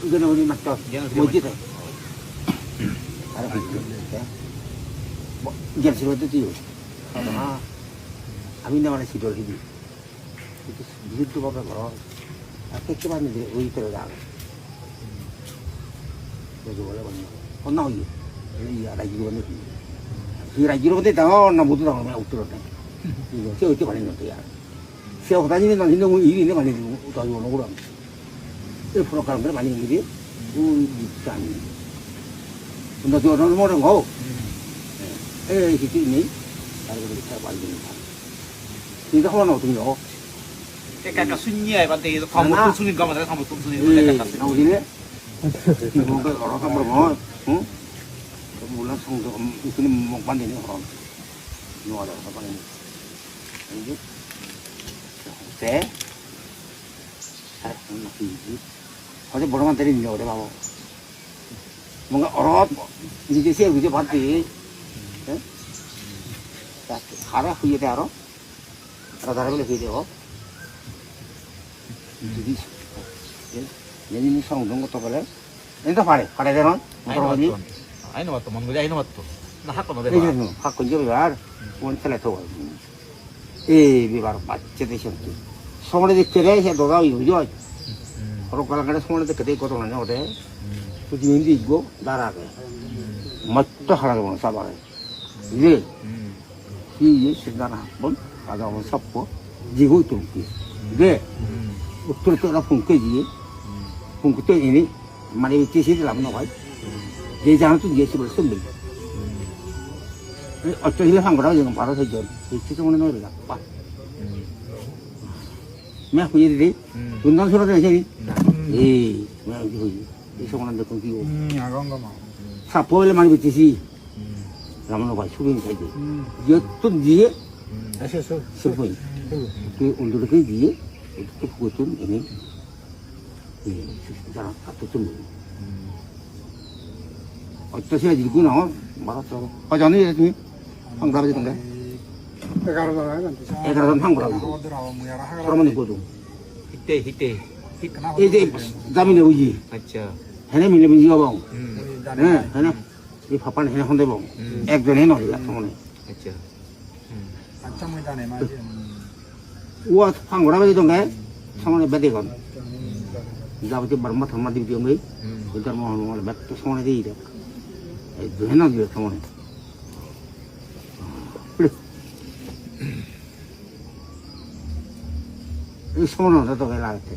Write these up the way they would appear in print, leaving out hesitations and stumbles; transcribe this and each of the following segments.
이거는 우리 맞죠? 뭐지? 알아, 뭐, 이제 싫어도 돼요. 아, 아미나만의 시도를 해도 이렇게 무슨 거 봐봐. 아, 뺏겨 봤는데, 어디 들어가. 여기 원래 봤나? 혼나오지. 이 아라지로 왔네. 이 아라지로 왔는데, 나 못 들어가면 그냥 못 들어가네. 이거, 저 어떻게 말했는데, 야. 세하고 다니면 난 있는 거, 일이 있는 거 아니고, 또 하고 오는 거랑. 이 프로 가는 거 많이 있는 거지? 진짜 아니네. 너 저런 모르는 거. 에, 이게 있니? 다른 거 이렇게 많이 되는 거. 이거 하나 어떤요? Kakak sunyi ay bante itu kamu tuh sunyi kamu tadi kamu tuh sunyi kakak sunyi. Nah, ini 이거 orang kan bermohon, mulai sungguh itu ni mau pandai ni orang, ni ada apa ni? Ini, teh, nak ini, ada berapa tadi ni ada apa? Mungkin orang ni je siapa je pasti, harap hujan ada, ada boleh hujan oh. jadi ini 성동 것도 그래? 인도 파래 되는? Ayo ayo waktu mau ngeliat ayo waktu. Nah hak kono deh. 이게 갖고 이제 왜 원텔에 더 이 바로 맞게 되셨지. 소문에 그래 해도가 요죠. 바로 가라가라 소문에 그때 거도 나냐 어때? 그 뒤인데 이거 나라게. 멋도 하라고 뭐 사바래. 이제 이 신나나 한번 가자고 섭고 지고 있던지. 이게 어떨 풍께지. 풍께 이니 많이 지시를 하면 나와요. 대장도 예수를 씁니다. 어떤 일을 한 거라고 지금 바로 서죠. 지성원의 노래가 빠. 매 후일이 운동 소리 되지. 예, 매 후일. 지성원한테 끊기고. 야간 거만. 사포를 많이 붙이시. 라면 봐 수빈이 되지. 여튼 뒤에 아셔서. 수빈. 그 오늘 그 뒤에 그 그것은 이미 예, 사람 다 좀. 어떠세요? 읽고 나와? 말았어. 전에 이랬더니 황답해지던데? 애가라던 황구라고. 사람은 있거든. Hite. 이제 남이네 오지. Acha. 해내 밀리면 이거 봐. 네, 해내. 이 바빠는 해내 혼자 봐. 액전에 넣어야 통하네. Acha. 안창문단에 맞지. 우와, 황구라고 해지던데? 성원에 배대건. 이자부터 말마 담마 디비오 메이. 그들 뭐 하는 걸 몇 성원에 돼 이래. 해나 돼 성원에. 그래. 이 성원은 어디다 가라한테.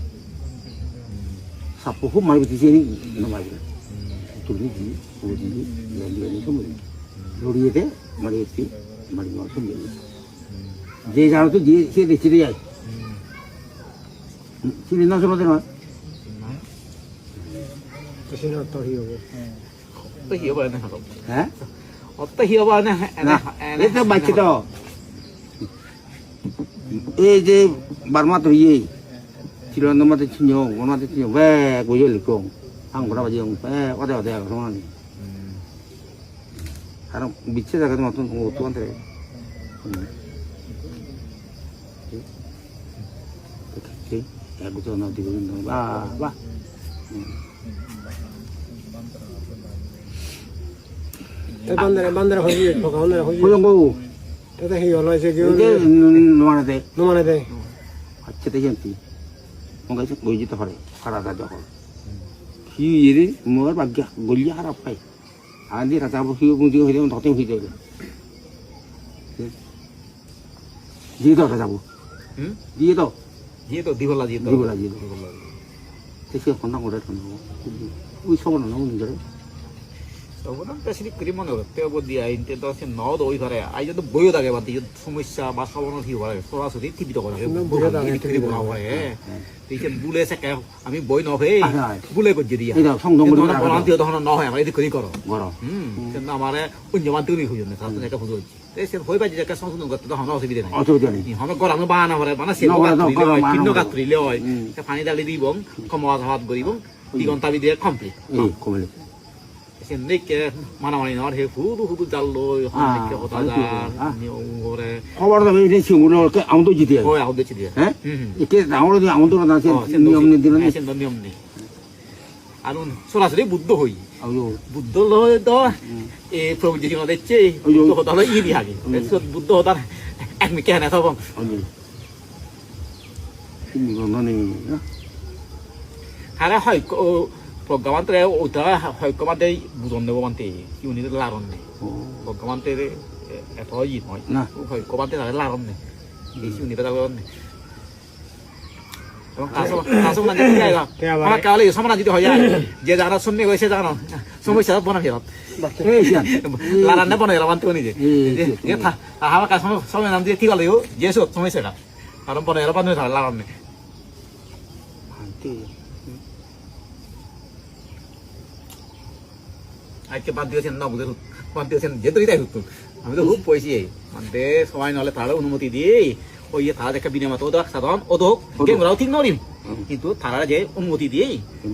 사포 후 많이 드시니 너무 많이. 둘이지, 어디지, 연결이 선물. 요리에 돼 말이지, 말이 뭐 선물. 제 자로도 제 세대 지려야. 지리 나서로 되나? 그시나 또 히오고. Tôi hiểu bài này hả? 에? Tôi hiểu bài này. Itu baca 이제 말마도 이 지런 놈한테 친요, 원한테 친요. 왜 고열 있고 한국으로 가지 왜 어디 그러니. 사람 미치다 그러면 어떤 어떻게 그렇지. 야구 전 어디 그런 거 봐. 반대로 하지. 거기로 하지. 그런 거 대다 히올라 이제 이게 노만에 돼. 노만에 돼. 같이 되겠지. 뭔가 좀 보이지도 하래. 하라다 저거. 이 일이 뭘 밖에 멀리 하라 파이. 안디 가자고 휘고 공지가 되면 더 때문에 휘죠. 니도 가자고. 응? 니도. Dia dihola. 대신 건강 오래 하는 거. 우리 서울은 나오는 거래. Soalnya kasih kiriman orang, tiap dia inte dah sih nau doi kare, aja tuh boyo dah kayak banti, semua masalah orang hiu kare, soal sudah tibi dah kare, ini kiriman awal ya, tiap bule saya kami boy nau he, bule kau jadi ya, 이거 성동을 orang tiap orang nau ya, itu kiri karo, 뭐라. karena amare unjaman tuh nih hujan, satu mereka hujan, tapi boy baca jaga song song nggak tuh orang nau sih beda nih, 어쩌고 되니. kami korang bana kare, mana sih bukan triloi, kino kat triloi, saya pani dali di bong, kamu awat gori bong, tiga tapi dia komplit. 예, 고멜. Nek mana mana ini orang hudu jallo, nek hotajar, ni orang. 허바로다 왜 이렇게 친구를 그 아무도 지대요. Oh ya udah cedih. 에? 이렇게 나오는데 아무도 나한테 니 없는 데는 Asin demi omni. আর সরাসরি বুদ্ধ হই 아유. বুদ্ধ হয়তো এই প্রভু যিনি দেখছে বুদ্ধ হতে হলো ইদি আগে বুদ্ধ হতার এক মিকে না তখন 아니. 이거 너네. 하나 할거 প্রজ্ঞামান্তে ওটা হয়কমান্তে বুঝন দেব মান্তে ইউনি লারন নে 어. প্রজ্ঞামান্তে এত ই নয় না। হয়কমান্তে লারন নে এই ইউনি টা লারন নে এবং কাসো না যেতে যায়গা আমার কালে সমানা যদি হয় যে যারা শুননে হইছে জানো সমস্যা বনা ফেরত 에이야. লারান নে বনা এলাম তো নিজে যে থা আমার কাছে সময় নাম দিয়ে ঠিক হলো যেসব সমস্যাটা কারণ বনা এলাম তো লারান নে 안돼. আজকে বাদ দিয়েছেন না বুঝে বাদ দিয়েছেন যেহেতু এটাই হতো আমি তো খুব পয়সি মানে সবাই নহলে তারও অনুমতি দিয়ে ওই তারা একটা বিনা মতো ওদক সাধারণ ওদক গেমরাও ঠিক নরিম কিন্তু তারা যে অনুমতি দিয়ে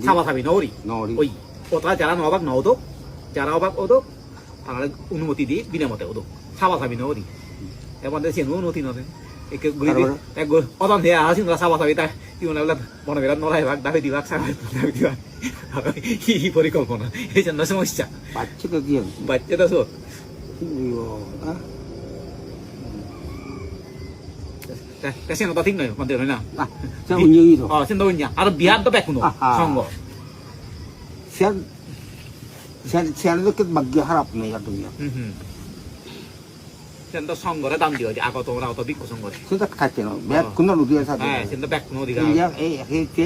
সাবা সাবি নরি 너리. ওই ওটা যারা নবাক নদক যারা অবাক ওদক তারা অনুমতি দিয়ে বিনা মতে ওদক সাবা সাবি নরি এবার সে অনুমতি নরে এক গুলি এক অদন হে আসিন সাবা সাবি তা ইউনা মনে বেরা নরাই ভাগ দাবি দিবাক সাবা দাবি দিবাক 이 পরিকল্পনা এই জন্য সমস্যা 맞지도 দিও. বাচ্চাটা সব 이거. 아? 대신 너 ঠিক নয় মানে হয় না 아. 자 운영이도. সেটা হই냐 আর বিহার তো বেকুনো সঙ্গ 시안. 시안도 그 막기 하랍네 야도요. সেটা সঙ্গরে দাম দিও যে আগত ওরা অত বিক্কু সঙ্গরে 진짜 같잖아. 매 군날 우리가 사도. হ্যাঁ সেটা বেকুনো দিগা 이제 에이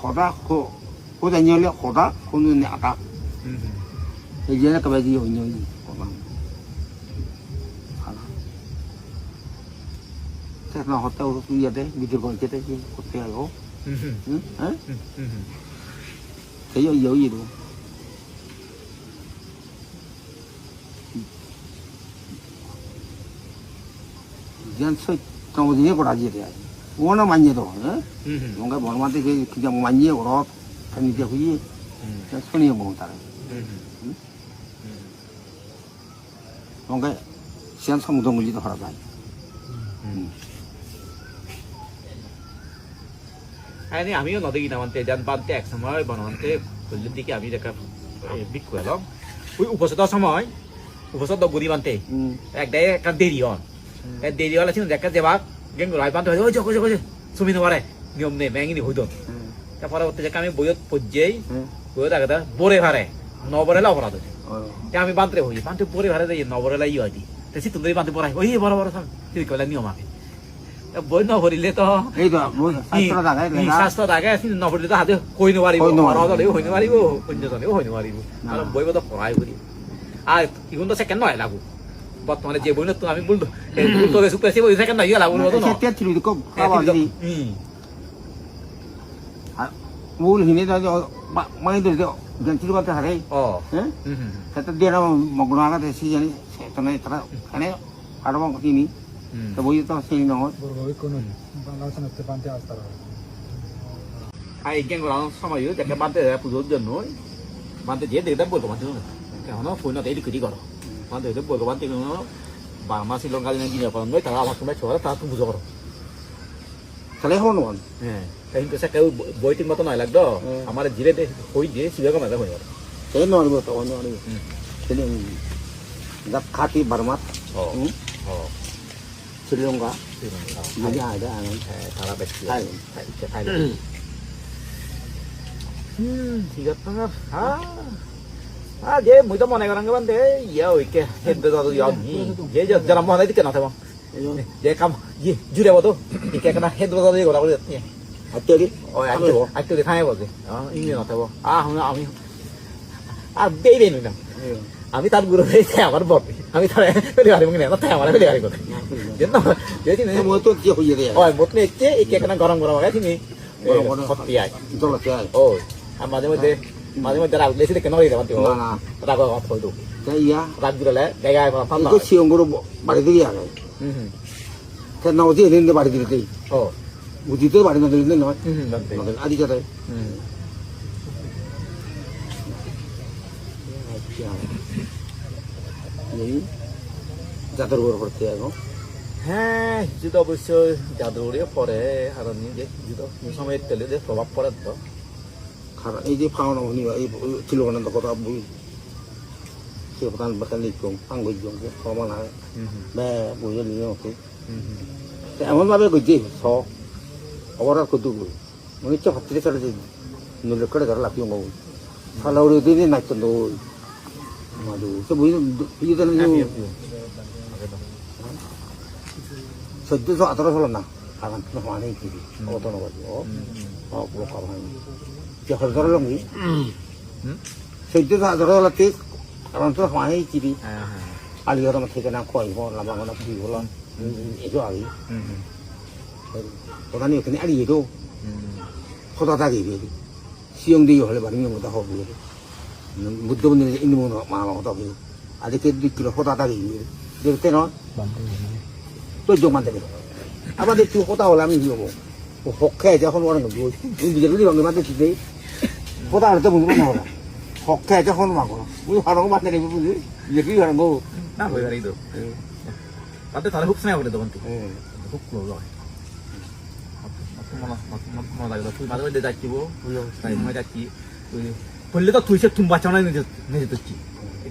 호다 호다 녀려 호다 호는 아까 이제는 까마지 운영이 고마. 하나. 제가 호텔 우리야 돼. 믿을 거 있게 되지. 호텔하고. 응? 어? 대여 여의도. 이젠 서 정어진이 고라지 돼야 돼. 워낙 많이 해도, 어? 뭔가 뭐한테 그냥 많이 해고 다니게 후이 손이 뭐 따라. 뭔가 시안 성동 물리도 하라고 하니. আরে আমিও নদী নামান্তে যান বানতে এক সময় বনন্তে বললেন দিকে আমি দেখা বিক্কু এলাম ওই উপসদ সময় উপসদ বুড়ি বানতে একদাই একটা দেরি হন দেরি হলে ছিল দেখা যাবা গেং রাই বানতে ওই জো জো সুমিন ওরে নিয়ম নেই ব্যাঙ্গিনি হইতো তারপরে ওতে যে আমি বইত পজ্জেই বইত আগে বরে ভারে নবরে লাভ অপরাধ আমি বানতে হই বানতে বরে ভারে যাই নবরে লাই হইতি তেসি তুমি বানতে পড়াই ওই বড় বড় তুই কইলা নিয়ম আগে বই নভরিলে তো এইটো শাস্ত্ৰ দাগাই শাস্ত্ৰ দাগাই নভৰিলে তো হাতে হৈ নোৱাৰিব ৰজলেও হৈ নোৱাৰিব অন্যজনেও হৈ নোৱাৰিব আৰু বইব তো পঢ়াই কৰি আর ইগুন তো সেকেন্ড নয় লাগু বর্তমানে যে বই নতুন আমি বলতো তো সুপার সে বই সেকেন্ড নয় লাগু তো না সেতে থিলু কো খাওয়াজি 뭘 হিনে দাও মাই দে গন্তির কথা হারে 어 হ্যাঁ সেটা দেরা মগনাগা দেশি জানি সেতনে তারা খানে আরবা কিনি তো বই তো সেই নয় 모르고 방라선 때 반대 왔다라. আর এই গেং রাউন্ড সময় দেখে বানতে পুজোর জন্য বানতে যে দেখতে বলতো বানতে কেন ফোন না দেরি করি করো বানতে দেখতে বলতো বানতে কেন বাংলা শ্রীলঙ্কা দিনে গিয়ে পালন তারা আমার সময় ছোড়া তা তুমি বুঝো করো তাহলে হনো হ্যাঁ কিন্তু সে কেউ বইটির মতো নয় লাগতো আমার জিরে হই দিয়ে সিবে কমে হয়ে গেল সেই নড়িব তো নড়িব সেদিন গাত খাতি বারমাত 어 শ্রীলঙ্কা 맞아 알아 안 তারা ব্যক্তি 타이 이거 얘 뭐도 못 내가는 거 반데 얘 이렇게 핸드도 연이 얘 저랑 뭐 하나 이렇게 나타봐 얘감얘 주려봐도 이렇게 그냥 핸드도 이거 라고 그랬지 앞뒤리 악들이 당해보지 이게 나타봐 오늘 베이베는 আমি তার গুরু হয়েছে আমার বপি আমি তার ফেলে হারি মনে না তাই আমার ফেলে হারি করে যেন যেদিন 뭐 또 কি হইয়ে রে ওই মতনে এসে এই কেকনা গরম গরম আগে তুমি সত্যি আই জলতে আই ও আর মাঝে মধ্যে রাগ লেসি দেখে নড়ি দেবান্তি ও না না রাগ কথা হইতো তাইয়া রাগ দিলে গায় কথা পাল্লা 이거 시온 거로 말이 들이 안 해. হুম 그 나오지 되는데 말이 들이 돼. ও 우지도 말이 안 들리는데 너. হুম জানতে 아디 저래. হুম 이 자들 거로 그렇게 하고. হ্যাঁ যদি অবশ্য জাদুরে পরে কারণ যে যদি সময় তেলে যে প্রভাব পড়ে তো 가라 이제 파오나 오니가 이 길로 가는 거 보다 뭐 기업단 bakal likung ang gojong ko mo na be mo yun yo ko te amon ba be gojji so awara ko du mo ni cha hatre kar de no le kar gar la pyong go sala uri de na to no ma du so bu yi de no so de so atara so na agan no ma ni ki o to no ba jo o ko ka ba ni je har dar lo ni so de so atara la ti aron to ma ni ki bi ali ora ma ke na ko i ho la ba na bi ho la e jo ali to ni ke ni ali do khoda da gi bi siong de yo le ba ni mo da ho bi 무드 분들이 있는 거 마음 어떻게 아직도 느끼러 호다다기 이럴 때는 또 좀 만들어 아빠들 그 호다 올라면 이거 뭐 혹해 저 혼오는 거 뭐 이제 우리 방금 만들지 호다를 또 무슨 나오나 혹해 저 혼오하고 우리 하는 거 만드는 부분이 이제 그 하는 거 나 왜 그래 이거 나한테 다른 흡수해 그래도 근데 흡수 올라 맞다 나도 그 맞아 내 잡기고 나 이거 잡기 벌레가 둘째 tumba잖아 내 듣지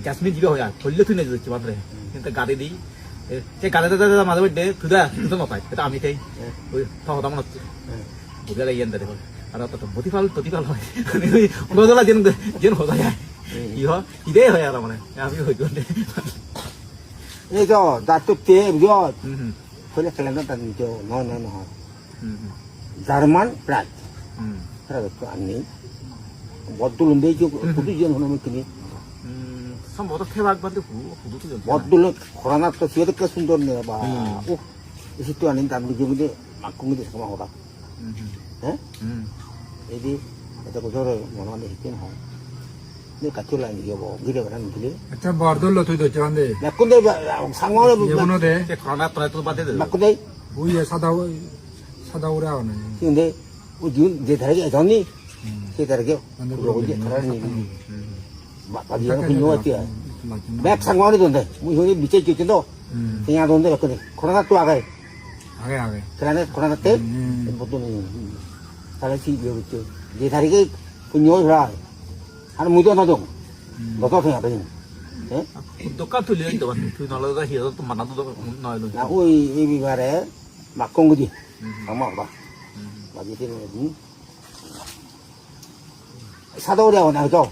자스민 집에 호야 벌레 투네 듣지 맞래 근데 가데디 제 가데다다 맞아 돼 그다 놓다 그다 아미 돼 더 하다 못 우리가 얘기한다 돼 알았다 또 모티팔 아니 너들아 되는 거 얘는 호다야 이거 이래 해야 라마네 야 이거 근데 이거 나 뜻대 이거 벌레 살려는 단 저 너너너 자르만 플랫 그래도 아니 멋들는데 저 부두전 하나면 그니 참 뭐다 태박 반데 부두도 좀 멋들는 코로나 또 지어득게 순돌네 봐 오, 이것도 아닌데 안 되는데 막공인데 잠깐만 오다 예? 애디 это 그저를 원하는 있긴 하 근데 같이 올라는 게 뭐, 미래가 하는 길이 अच्छा बारदोल तो इधर जाने 나 근데 상황을 ये बनो दे 코로나 또 받대 돼 막 근데 वो ये सादा उड़ा होने 근데 우리 내 다르게 해줬니? 제 다르게 그러고 이제 다르니 막 가지고 그녀한테 맵 상황이 돈데 뭐 형이 밑에 있겠도 그냥 돈데 그래 코로나 또 와가 आगे 그러네 코로나 때 보통 다르지 여기 내 다르게 그녀라 하는 무도 나도 너도 그냥 되니 예? 똑같은 일인데 그 나라가 해서 또 만나도 나요 나 우리 이 말에 막 공부지 아마 봐 맞이 되는 사도리하고 나죠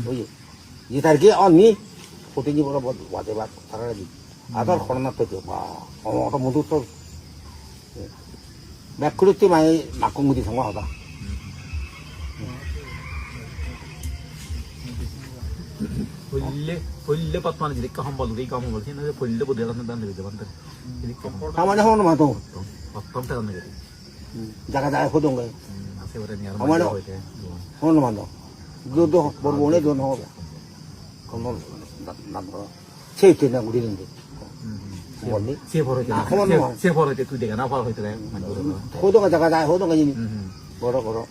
여기 이 다르게 언니 호텔이 뭐라 뭐 와대봐 다르지 아들 코로나 때죠 봐 또 모두 또 매크로티 많이 막 공부지 상황하다 벌레 받만 이렇게 한번 우리 가면 뭐 했는데 벌레 보다 간다는 데죠 반대 이렇게 가만히 하는 마도 어떤 때 가는 거지 자가 호동 거야 세월에 어머나 하는 마도 너도 모르고네 돈 하고 그러면 나도 체크나 우리는데 뭐니 세 벌어 때 대가 나 벌어 때 호동가 자가 호동가 이 뭐라 그러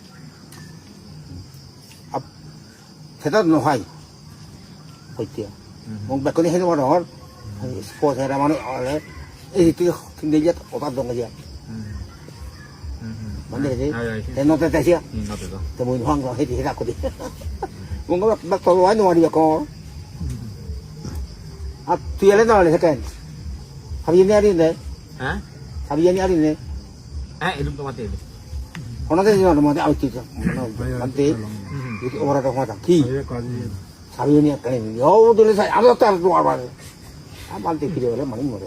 앞 대단한 화이 hoitia mong ba ko ni heno ron sport era mane ale itu kinde jet otat dong aja mande ji heno te te sia te mo hoang ko heti heta ko di mong ba to wa no ri ko a tiele no le seken habi ni ari ne ha habi ni ari ne ilum to mate ona te no mo te au ti mante itu ora to ma ki 사위원이 약간 여우들에서 아무것도 안 하고 와봐. 아무한테 필요해 많이 뭐래.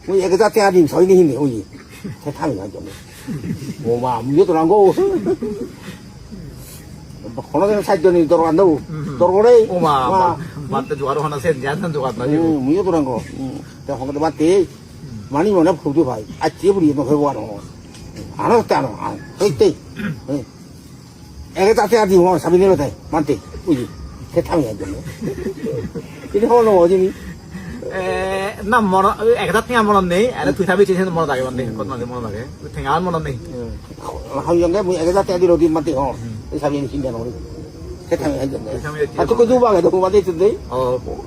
뭐 얘기다 대하지 서인이 힘내 오지. 세상이 나죠. 뭐마 아무것도 안 하고. 뭐 코로나 사전이 돌아간다고. 돌아오래. 오마 맞다 좋아로 하나 셋 잔단 좋았다. 무엇도 안 거. 자 홍도 맞대. 많이 뭐나 부도 봐. 아 제불이 너 해보 하노. 안 했다 안 하. 그때. 애기다 대하지 뭐 사비내로 돼. 맞대. 오지. 세상이 안 되네. 이제 하는 어디니? 나 뭐라 애가다팅 뭐라네. 아래 두타비 제는 뭐라 다게 왔네. 건나게 뭐라 다게. 탱안 뭐라네. 하영게 뭐 애가다 때리 어디 맞대. 사비는 신경 우리. 세상이 안 되네. 아 그거 누가게 너 맞대 있던데? 뭐.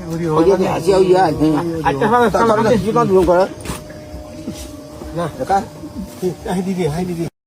우리 어디 아시아야. 아까 하나 다른 시간 주는 거야? না, দেখা? হাই দিদি